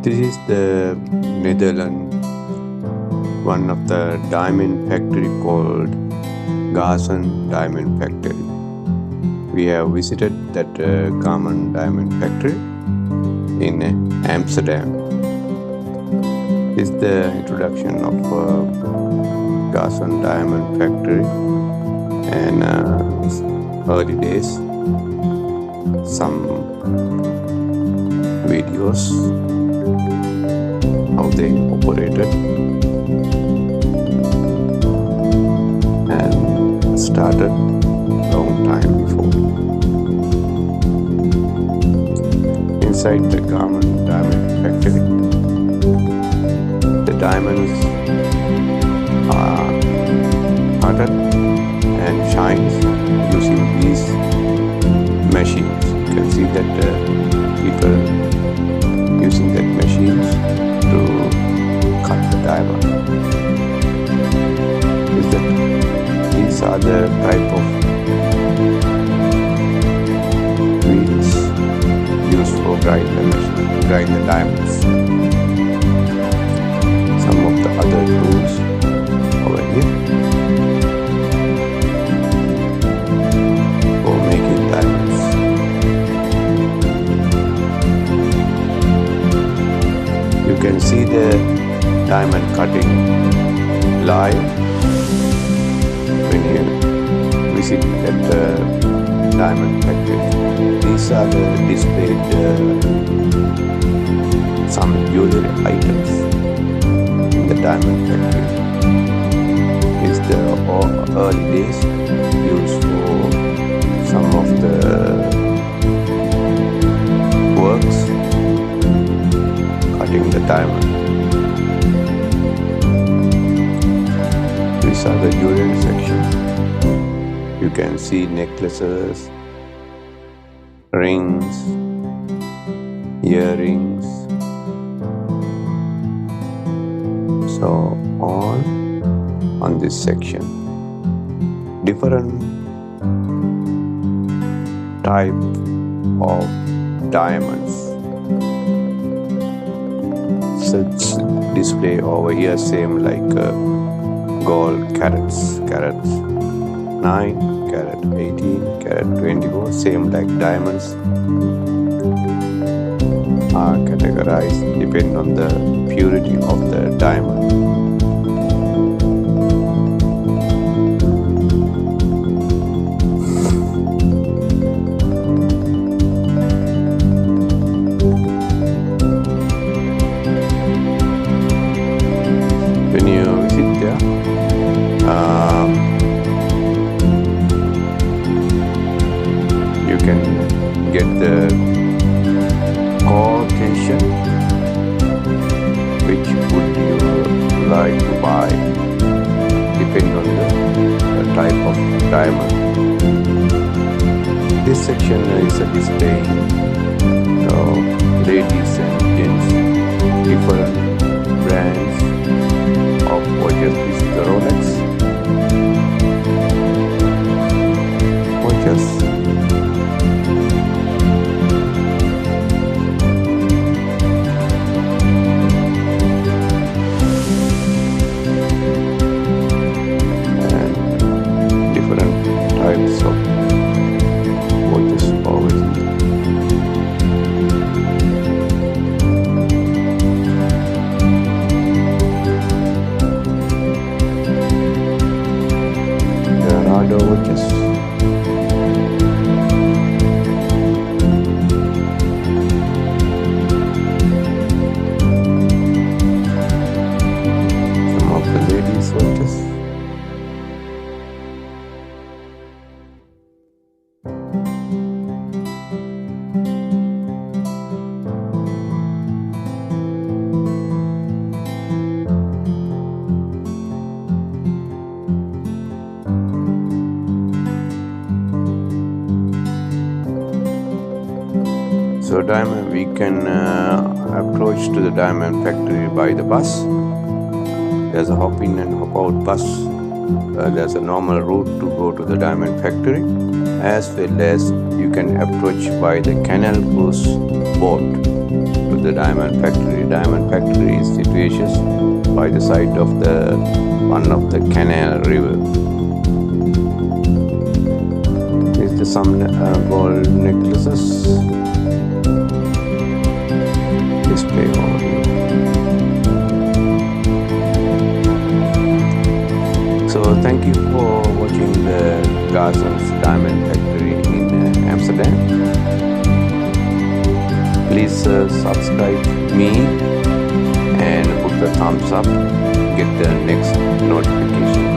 This is the Netherlands, one of the diamond factory called Gassan Diamond Factory. We have visited that common diamond factory in Amsterdam. This is the introduction of Gassan Diamond Factory and early days. Some videos how they operated and started long time before. Inside the common diamond factory, the diamonds are cutted and shines using these machines. You can see that people using that machines to cut the diamond. These are the type of wheels used for grind the diamonds. Some of the other tools over here for making diamonds. You can see the diamond cutting live when you visit that diamond factory. These are the displayed some jewelry items in the diamond factory. It's the early days used for some of the works cutting the diamond. These are the jewelry section. You can see necklaces, rings, earrings, so on this section. Different type of diamonds. So it's display over here same like gold carats 9, carat 18, carat 24, same like diamonds are categorized depending on the purity of the diamond. When you visit there, you can get the quotation which would you like to buy depending on the type of diamond. This section is a display of ladies and gents, different brands of watches. This is the Rolex watches. Types of watches always. There are other watches. Some of the ladies' watches. So diamond, we can approach to the diamond factory by the bus. There's a hop in and hop out bus. There's a normal route to go to the diamond factory, as well as you can approach by the canal cruise boat to the diamond factory. Diamond factory is situated by the side of one of the canal river. Is there some gold necklaces display over here. So thank you for watching the Gassan's diamond factory in Amsterdam. Please subscribe me and put the thumbs up, get the next notification.